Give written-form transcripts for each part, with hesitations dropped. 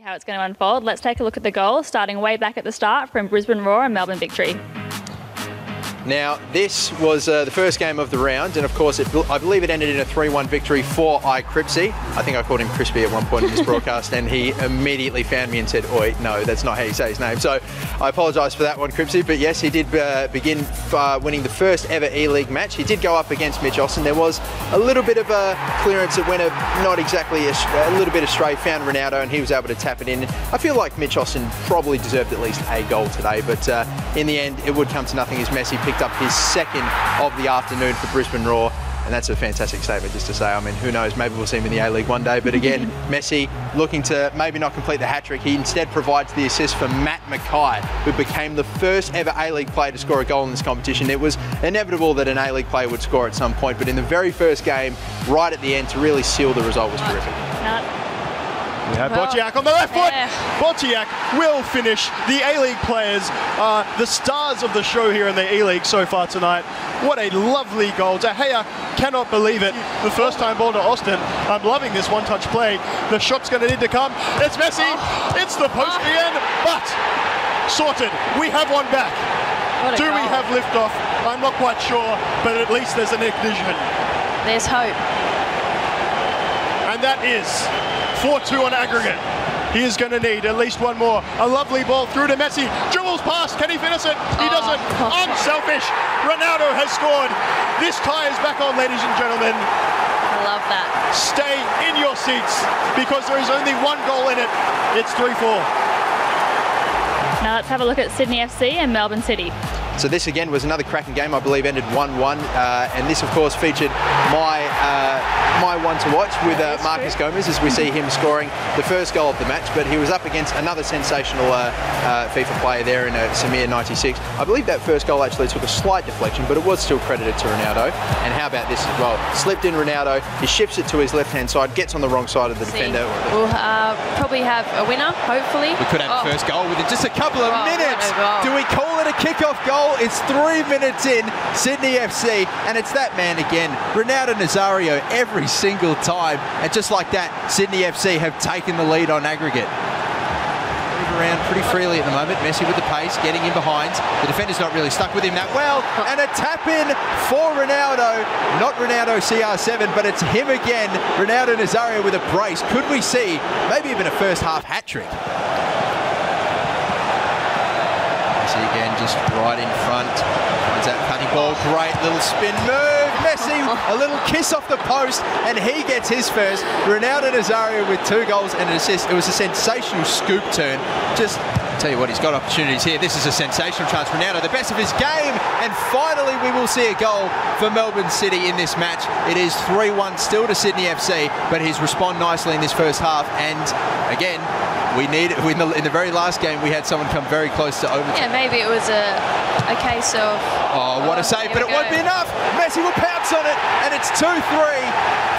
How it's going to unfold. Let's take a look at the goal, starting way back at the start from Brisbane Roar and Melbourne Victory. Now, this was the first game of the round, and of course, I believe it ended in a 3-1 victory for Cripsy. I think I called him Crispy at one point in this broadcast, and he immediately found me and said, "Oi, no, that's not how you say his name." So I apologise for that one, Cripsy. But yes, he did begin winning the first ever E-League match. He did go up against Mitch Austin. There was a little bit of a clearance that went not exactly a little bit astray, found Ronaldo, and he was able to tap it in. I feel like Mitch Austin probably deserved at least a goal today, but in the end, it would come to nothing as Messi picked up his second of the afternoon for Brisbane Roar, and that's a fantastic statement just to say. I mean, who knows, maybe we'll see him in the A-League one day, but again, Messi looking to maybe not complete the hat-trick. He instead provides the assist for Matt Mackay, who became the first ever A-League player to score a goal in this competition. It was inevitable that an A-League player would score at some point, but in the very first game, right at the end, to really seal the result was terrific. We have Bocciak on the left foot. Bocciak will finish. The A-League players are the stars of the show here in the E-League so far tonight. What a lovely goal. De Gea cannot believe it. The first time ball to Austin. I'm loving this one-touch play. The shot's going to need to come. It's Messi. It's the post again, but sorted. We have one back. Do we have liftoff? I'm not quite sure, but at least there's an ignition. There's hope. And that is 4-2 on aggregate. He is going to need at least one more. A lovely ball through to Messi. Dribbles past. Can he finish it? He doesn't. Unselfish. Ronaldo has scored. This tie is back on, ladies and gentlemen. I love that. Stay in your seats because there is only one goal in it. It's 3-4. Now let's have a look at Sydney FC and Melbourne City. So this again was another cracking game. I believe ended 1-1, and this of course featured my one to watch with Marcus Gomez, as we see him scoring the first goal of the match. But he was up against another sensational FIFA player there in Samir 96. I believe that first goal actually took a slight deflection, but it was still credited to Ronaldo. And how about this as well? Slipped in Ronaldo, he shifts it to his left-hand side, gets on the wrong side of the defender. We'll probably have a winner, hopefully. We could have the first goal within just a couple of minutes. Do we call it a kick-off goal? It's 3 minutes in, Sydney FC, and it's that man again, Ronaldo Nazario, every single time. And just like that, Sydney FC have taken the lead on aggregate. Move around pretty freely at the moment. Messi with the pace, getting in behind. The defender's not really stuck with him that well. And a tap in for Ronaldo. Not Ronaldo CR7, but it's him again. Ronaldo Nazario with a brace. Could we see maybe even a first half hat-trick? Again, just right in front. Finds that cutting ball. Great little spin move. Messi, a little kiss off the post, and he gets his first. Ronaldo Nazario with 2 goals and an assist. It was a sensational scoop turn. Just tell you what, he's got opportunities here. This is a sensational chance. Ronaldo, the best of his game, and finally we will see a goal for Melbourne City in this match. It is 3-1 still to Sydney FC, but he's responded nicely in this first half. And again, we need in the very last game we had someone come very close to overtime. Yeah, maybe it was a case of. Oh, what a save! But it won't be enough. Messi will pounce on it, and it's 2-3,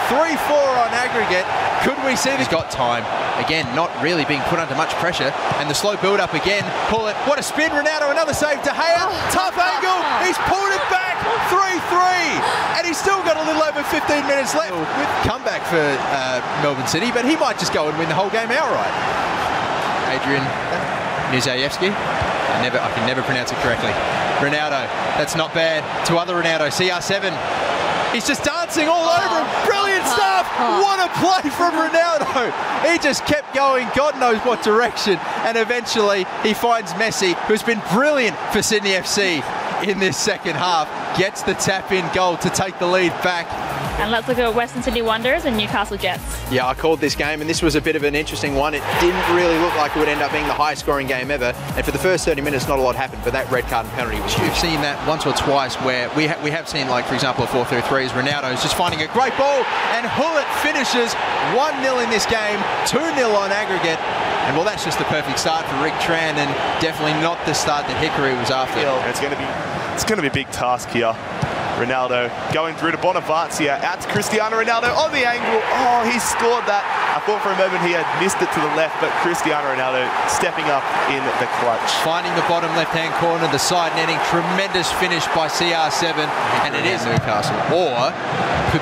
3-4 on aggregate. Could we see this? He's got time. Again, not really being put under much pressure, and the slow build up again. Pull it. What a spin, Ronaldo! Another save. De Gea, tough angle. He's pulled it back. 3-3, and he's still got a little over 15 minutes left. With comeback for Melbourne City, but he might just go and win the whole game outright. Adrian Nizayevsky. I can never pronounce it correctly. Ronaldo, that's not bad. To other Ronaldo, CR7. He's just dancing all over him. Brilliant stuff. What a play from Ronaldo. He just kept going, God knows what direction. And eventually he finds Messi, who's been brilliant for Sydney FC in this second half. Gets the tap-in goal to take the lead back. And let's look at Western Sydney Wanderers and Newcastle Jets. Yeah, I called this game, and this was a bit of an interesting one. It didn't really look like it would end up being the highest scoring game ever. And for the first 30 minutes, not a lot happened, but that red card and penalty was huge. You've seen that once or twice where we have seen, like, for example, a 4-3-3 is Ronaldo's just finding a great ball, and Hullet finishes 1-0 in this game, 2-0 on aggregate. And well, that's just the perfect start for Rick Tran, and definitely not the start that Hickory was after. It's going to be a big task here. Ronaldo going through to Bonavacia, out to Cristiano Ronaldo on the angle. Oh, he scored that. I thought for a moment he had missed it to the left, but Cristiano Ronaldo stepping up in the clutch. Finding the bottom left-hand corner, the side netting, tremendous finish by CR7, and it is Newcastle. Or,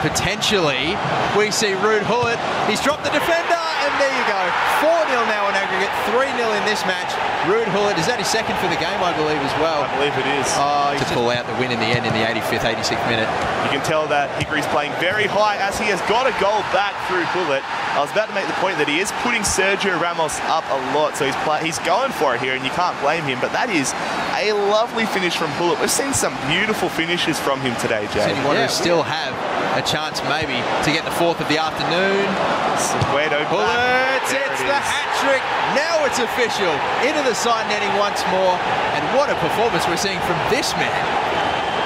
potentially, we see Ruud Hullet. He's dropped the defender, And there you go. 4-0 now on aggregate, 3-0 in this match. Ruud Gullit, is that his second for the game, I believe, as well? I believe it is. To pull out the win in the end in the 85th, 86th minute. You can tell that Hickory's playing very high as he has got a goal back through Gullit. I was about to make the point that he is putting Sergio Ramos up a lot, so he's going for it here, and you can't blame him. But that is a lovely finish from Gullit. We've seen some beautiful finishes from him today, Jay. So you want to still have a chance maybe to get the 4th of the afternoon. Gullit, it's the hat-trick. Now it's official. Into the side netting once more. And what a performance we're seeing from this man.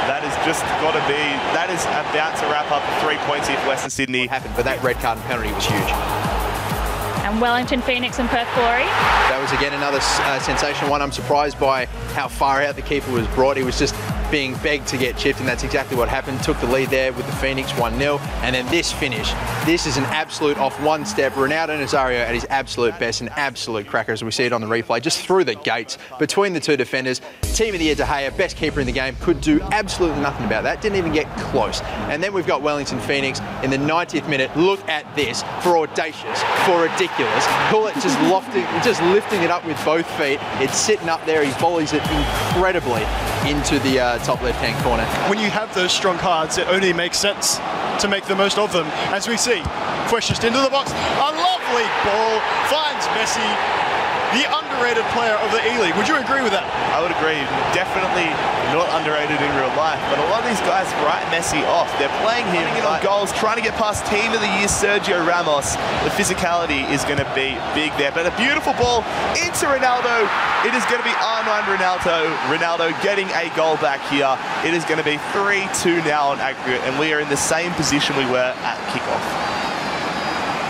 That is just got to be, that is about to wrap up the 3 points here for Western Sydney. Happened, but that red card and penalty was huge. And Wellington Phoenix and Perth Glory. That was again another sensational one. I'm surprised by how far out the keeper was brought. He was just being begged to get chipped, and that's exactly what happened. Took the lead there with the Phoenix 1-0, and then this finish. This is an absolute off one step. Ronaldo Nazario at his absolute best, an absolute cracker as we see it on the replay, just through the gates between the two defenders. Team of the year De Gea, best keeper in the game, could do absolutely nothing about that. Didn't even get close. And then we've got Wellington Phoenix in the 90th minute. Look at this for audacious, for ridiculous. Gullit just lifting it up with both feet. It's sitting up there. He volleys it incredibly into the top left-hand corner. When you have those strong cards, it only makes sense to make the most of them. As we see, Fresh just into the box. A lovely ball finds Messi, the underrated player of the E-League. Would you agree with that? I would agree. Definitely not underrated in real life, but a lot of these guys write Messi off. They're playing him on goals, trying to get past Team of the Year Sergio Ramos. The physicality is going to be big there, but a beautiful ball into Ronaldo. It is going to be R9 Ronaldo getting a goal back here. It is going to be 3-2 now on aggregate, and we are in the same position we were at kickoff.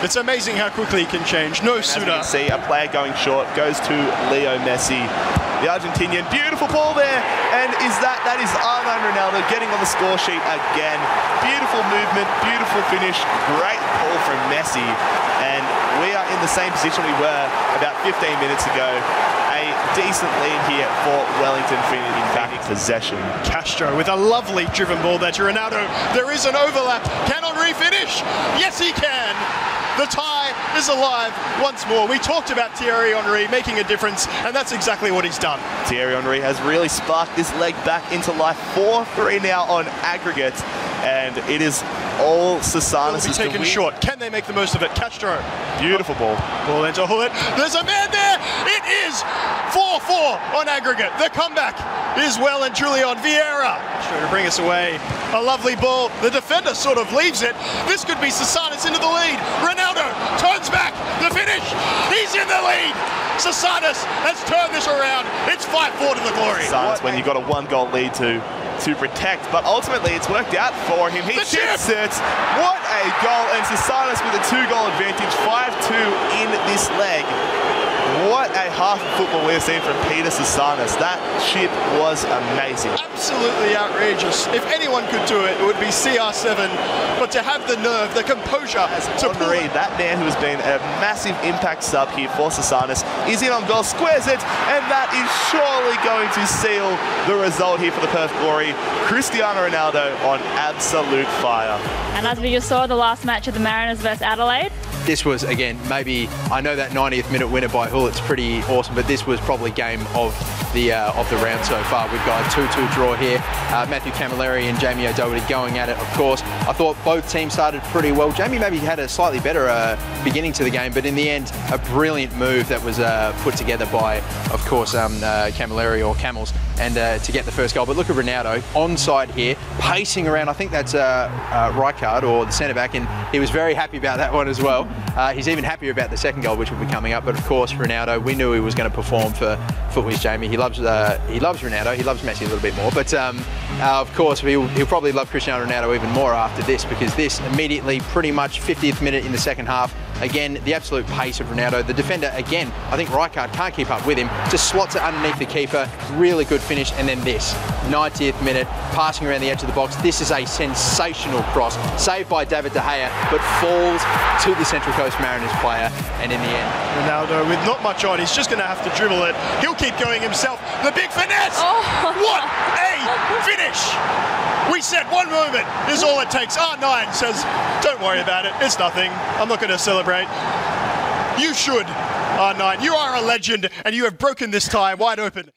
It's amazing how quickly he can change. No sooner. As you can see, a player going short goes to Leo Messi. The Argentinian, beautiful ball there, and that is R9 Ronaldo getting on the score sheet again. Beautiful movement, beautiful finish, great ball from Messi, and we are in the same position we were about 15 minutes ago. A decent lead here for Wellington Phoenix in back possession. Castro with a lovely driven ball there to Ronaldo. There is an overlap. Can Henry finish? Yes, he can. The tie is alive once more. We talked about Thierry Henry making a difference, and that's exactly what he's done. Thierry Henry has really sparked this leg back into life. 4-3 now on aggregate, and it is all Sasanis. Will be taken short. Can they make the most of it? Castro. Beautiful ball. Ball into Gullit. There's a man there. It is 4-4 on aggregate. The comeback is well and truly on. Vieira. Castro to bring us away. A lovely ball. The defender sort of leaves it. This could be Sasanis into the lead. Ronaldo turns back. The finish. He's in the lead. Sasanis has turned this around. It's 5-4 to the glory. Sasanis, when you got a 1-goal lead to protect, but ultimately it's worked out for him. He shoots it. What a goal, and Sasanis with a 2-goal advantage, 5-2 in this leg. What a half of football we've seen from Peter Sasanis. That chip was amazing. Absolutely outrageous. If anyone could do it, it would be CR7. But to have the nerve, the composure to Henry, that man who has been a massive impact sub here for Sasanis, is in on goal, squares it, and that is surely going to seal the result here for the Perth Glory. Cristiano Ronaldo on absolute fire. And as we just saw, the last match of the Mariners versus Adelaide. This was, again, maybe, I know that 90th minute winner by Gullit, it's pretty awesome, but this was probably game of the round so far. We've got a 2-2 draw here. Matthew Camilleri and Jamie O'Doherty going at it, of course. I thought both teams started pretty well. Jamie maybe had a slightly better beginning to the game, but in the end, a brilliant move that was put together by, of course, Camilleri or Camels, and to get the first goal. But look at Ronaldo, onside here, pacing around. I think that's Rijkaard or the centre-back, and he was very happy about that one as well. He's even happier about the second goal, which will be coming up. But of course, Ronaldo, we knew he was going to perform for Footwiz Jamie. He loves Ronaldo. He loves Messi a little bit more. But of course, he'll probably love Cristiano Ronaldo even more after this, because this immediately, pretty much 50th minute in the second half. Again, the absolute pace of Ronaldo. The defender, again, I think Rijkaard can't keep up with him. Just slots it underneath the keeper. Really good finish. And then this, 90th minute, passing around the edge of the box. This is a sensational cross. Saved by David De Gea, but falls to the Central Coast Mariners player. And in the end, Ronaldo with not much on. He's just going to have to dribble it. He'll keep going himself. The big finesse. Oh. What a finish. We said 1 moment is all it takes. R9 says, don't worry about it. It's nothing. I'm not going to celebrate. You should, R9. You are a legend, and you have broken this tie wide open.